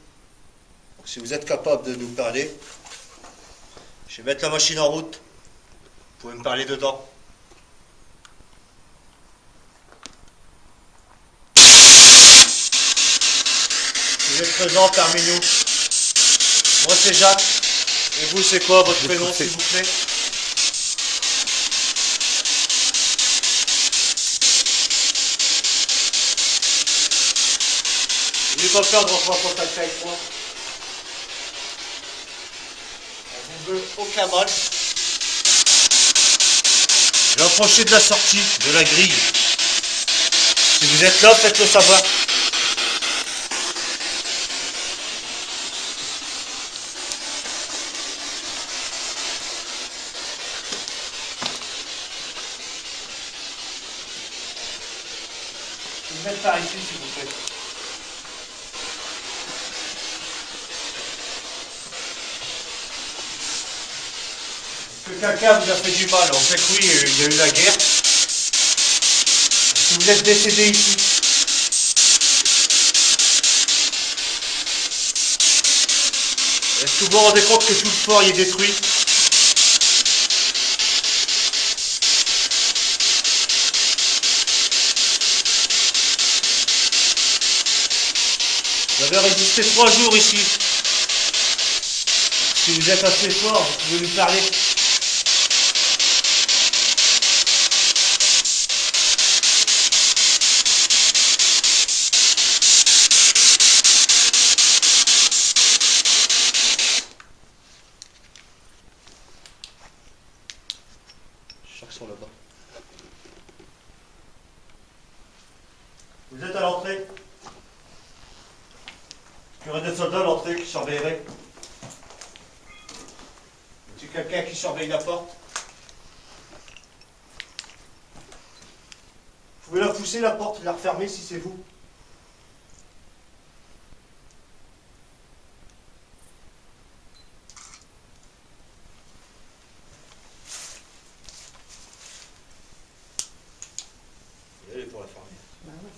Donc si vous êtes capable de nous parler, je vais mettre la machine en route. Vous pouvez me parler dedans. Vous êtes présents parmi nous. Moi c'est Jacques. Et vous c'est quoi votre prénom s'il vous plaît? N'ayez pas peur de rentrer en contact avec moi. On ne veut aucun mal. Je vais approcher de la sortie, de la grille. Si vous êtes là, faites-le savoir. Vous faites par ici, s'il vous plaît. que quelqu'un vous a fait du mal, on sait que oui, il y a eu la guerre. Si vous êtes décédé ici, est-ce que vous vous rendez compte que tout le fort y est détruit? Vous avez résisté 3 jours ici. Si vous êtes assez fort, vous pouvez nous parler. Je suis sûr qu'ils sont là-bas. Vous êtes à l'entrée. Il y aurait des soldats à l'entrée qui surveilleraient. Y a-t-il quelqu'un qui surveille la porte? Vous pouvez la pousser la porte, la refermer si c'est vous. Et elle est pour la fermer. Bah ouais.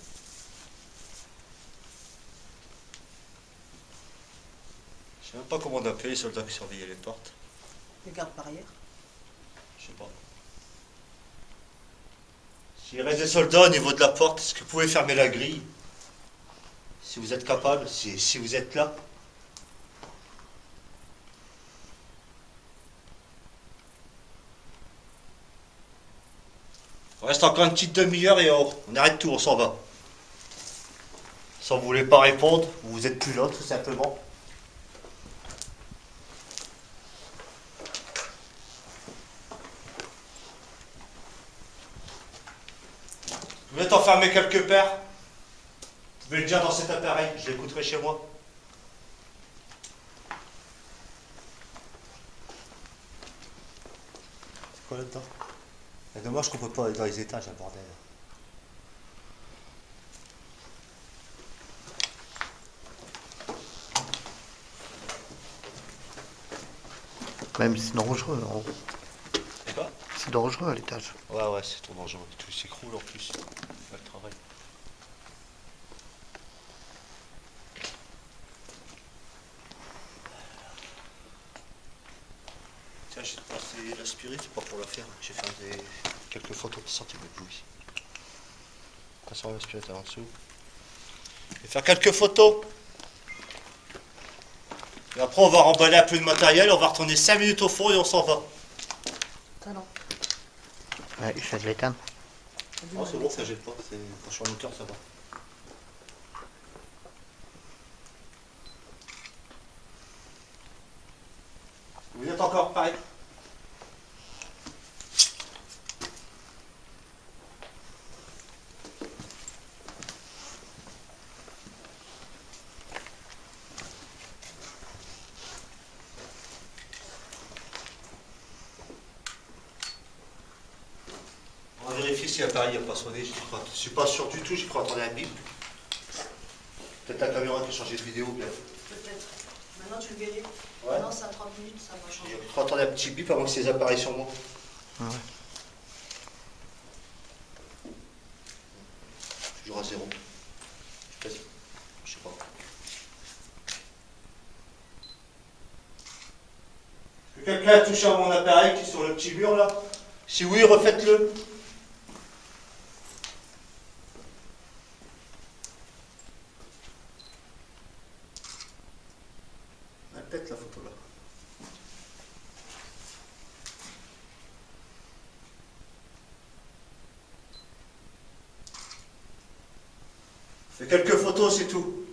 Je sais même pas comment on appelle les soldats qui surveillaient les portes. Les gardes barrières. Je sais pas. S'il reste des soldats au niveau de la porte, est-ce que vous pouvez fermer la grille? Si vous êtes capable, si vous êtes là. On reste encore une petite demi-heure et on arrête tout, on s'en va. Si vous ne voulez pas répondre, vous êtes plus là tout simplement. Vous êtes enfermé quelque part? Vous pouvez le dire dans cet appareil, je l'écouterai chez moi. C'est quoi là-dedans? C'est dommage qu'on peut pas aller dans les étages, un bordel. Même si c'est dangereux, en haut. C'est quoi? C'est dangereux à l'étage. Ouais, c'est trop dangereux. Tout s'écroule en plus. Pas le travail. Tiens, j'ai passé l'aspirine, c'est pas pour la faire. J'ai fait quelques photos de sortie de boue ici. Attention, l'aspirine est en dessous. Je vais faire quelques photos. Et après, on va remballer un peu de matériel, on va retourner 5 minutes au fond et on s'en va. Ah non. Ouais, il fait de l'éteindre. Oh, c'est bon, ça jette pas. Quand je suis en hauteur, ça va. Vous êtes encore pareil? On va vérifier si l'appareil n'a pas sonné. Je suis pas sûr du tout, j'ai cru entendre un bip. Peut-être la caméra qui a changé de vidéo, bien. Peut-être. Maintenant tu le verrais. Ouais. Maintenant c'est à 30 minutes, ça va changer. J'ai cru entendre un petit bip avant que ces appareils sur moi. Ah ouais. Toujours à 0. Je sais pas. Est-ce que quelqu'un a touché à mon appareil qui est sur le petit mur là? Si oui, refaites-le. Peut-être la photo là. Fais quelques photos, c'est tout.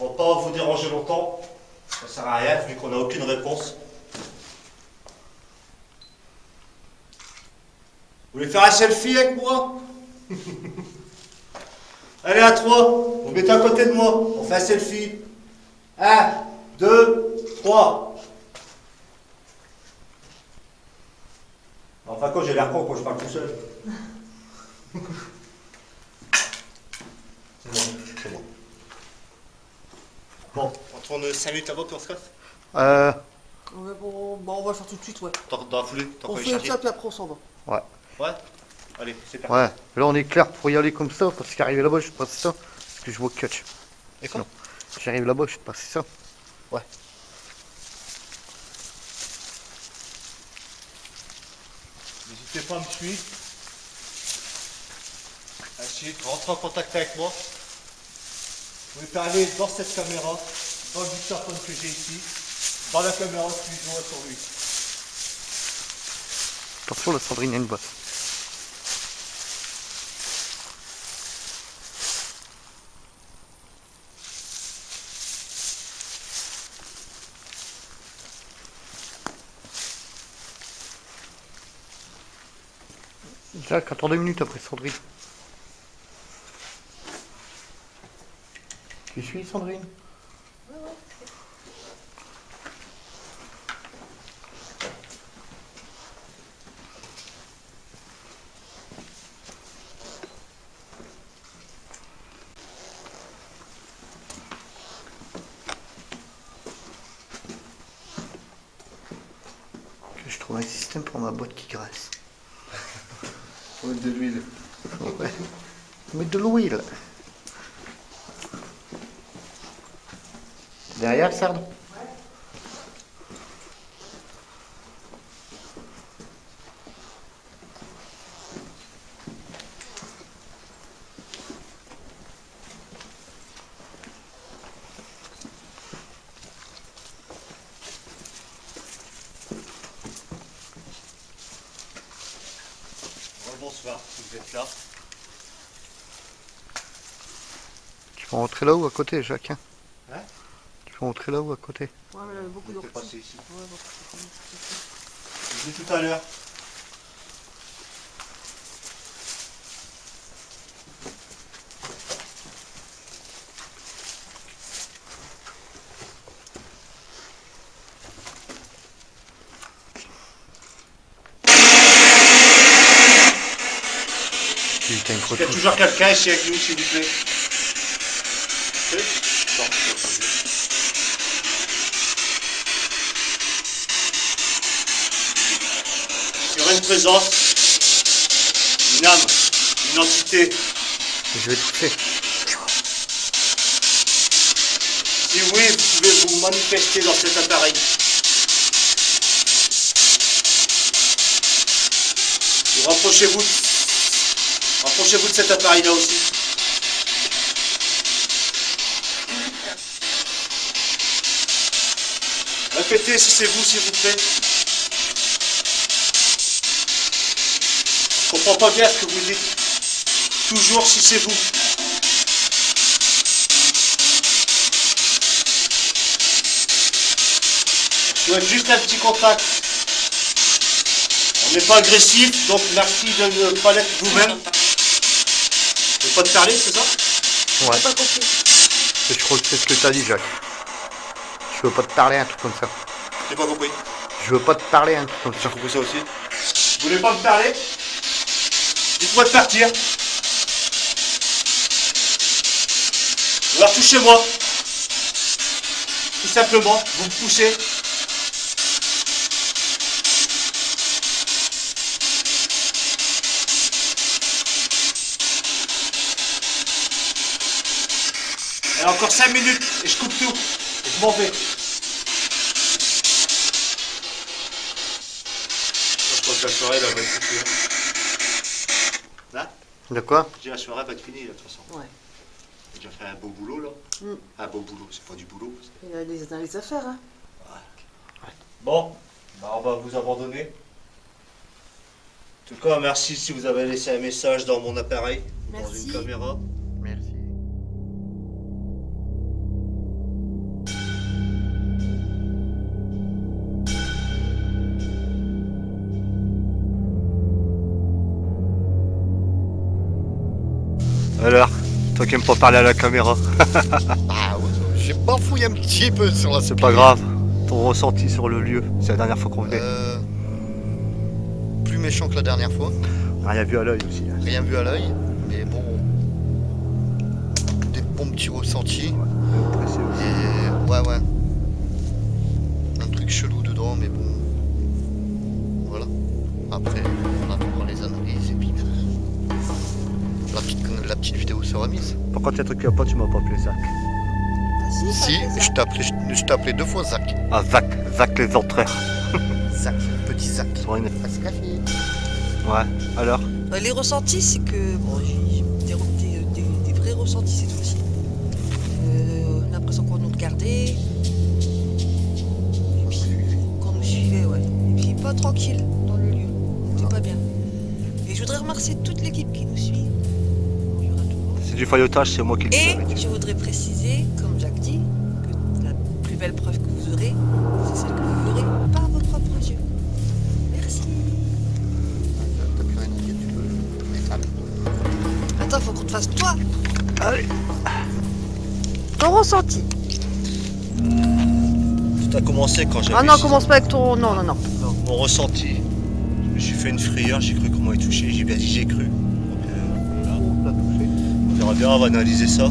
On va pas vous déranger longtemps. Ça sert à rien vu qu'on n'a aucune réponse. Vous voulez faire un selfie avec moi? Allez à 3, vous mettez à côté de moi, on fait un selfie. 1, 2, 3. Enfin quand j'ai l'air con quand je parle tout seul. C'est bon. Bon, on tourne 5 minutes avant qu'on se casse. On va le faire tout de suite, ouais. Dans la foulée, tant On qu'on est fait chargé. ça, puis après on s'en va. Ouais. Allez, c'est parti. Ouais. Là, on est clair pour y aller comme ça, parce qu'arriver là-bas, je vais passer ça. Parce que je vois catch. Et quoi? J'arrive là-bas, je vais te passer ça. N'hésitez pas à me suivre. Essayez de rentrer en contact avec moi. Vous pouvez parler dans cette caméra, dans le dictaphone que j'ai ici, dans la caméra que je vois sur lui. Attention, la Sandrine, il y a une bosse. Jacques, attends 2 minutes après Sandrine. Tu suis Sandrine? Que je trouve un système pour ma boîte qui graisse. On met de l'huile. Ouais. Mais de l'huile. Derrière, Sard? Bonsoir, si vous êtes là. Tu peux rentrer là ou à côté, Jacques? Hein? Tu peux rentrer là ou à côté? Ouais, mais là, il y a beaucoup Vous êtes d'orties. passé ici. Ouais, bon, Je l'ai dit tout à l'heure. Putain, une Il y a retouche. toujours quelqu'un ici avec nous, s'il vous plaît. Oui. Non, il y aurait une présence, une âme, une entité. Je vais tousser. Si oui, vous pouvez vous manifester dans cet appareil. Et rapprochez-vous de cet appareil-là aussi. Répétez si c'est vous, s'il vous plaît. Je comprends pas bien ce que vous dites. Toujours si c'est vous. Je souhaite juste un petit contact. On n'est pas agressif, donc merci de ne pas l'être vous-même. Vous ne pas te parler, c'est ça? Ouais. J'ai pas compris. Je crois que c'est ce que t'as dit, Jacques. Je veux pas te parler, un truc comme ça. J'ai pas compris. Je veux pas te parler, un truc comme ça. J'ai compris ça aussi. Vous voulez pas me parler? Dites-moi de partir. Alors touchez-moi. Tout simplement, vous me poussez. Et encore 5 minutes et je coupe tout. Et je m'en vais. Je crois que la soirée là va être finie. Là, De quoi? je dis la soirée va être finie là, de toute façon. Ouais. J'ai déjà fait un beau boulot là. Mm. Un beau boulot, c'est pas du boulot. Il y a dans les affaires, hein. Bon, bah on va vous abandonner. En tout cas, merci si vous avez laissé un message dans mon appareil, dans Merci. une caméra. Merci. Alors, toi qui aimes pas parler à la caméra, Ah ouais, j'ai bafouillé un petit peu sur la c'est pas grave. Ton ressenti sur le lieu, c'est la dernière fois qu'on venait. Plus méchant que la dernière fois. Rien vu à l'œil aussi. Hein. Rien vu à l'œil, mais bon. Des bons petits ressentis. Pressé aussi. Et ouais. Un truc chelou dedans. dedans, mais bon. Voilà. Après, on attendra les analyses et puis la petite vidéo sera mise. Par contre, il y a un truc qui va pas, tu m'as pas appelé Zach. Ah, si, ça Si, fait ça. je t'ai appelé 2 fois Zach. Ah, Zach les entraires. Zach, petit Zach. Sur une- Presque café. Ouais, alors Les ressentis, c'est que. Bon, j'ai des vrais ressentis cette fois-ci. L'impression qu'on nous regardait. Et puis, qu'on nous suivait, ouais. Et puis, pas tranquille dans le lieu. C'était pas bien. Et je voudrais remercier toute l'équipe qui nous suit. Bonjour à tout le monde. c'est du faillotage, c'est moi qui le Et fais. je voudrais préciser, comme Jacques dit, que la plus belle preuve que vous aurez, c'est celle que vous verrez par vos propres yeux. Merci. T'as plus rien à dire, tu peux m'étaler. Attends, faut qu'on te fasse toi. Allez. Ton ressenti. Tout a commencé quand j'avais Ah non, six commence ans. pas avec ton. Non, non, non. Mon ressenti. Je me suis fait une frayeur, j'ai cru comment est touché, j'ai bien dit j'ai cru. Donc, voilà. On l'a touché. On verra bien, on va analyser ça.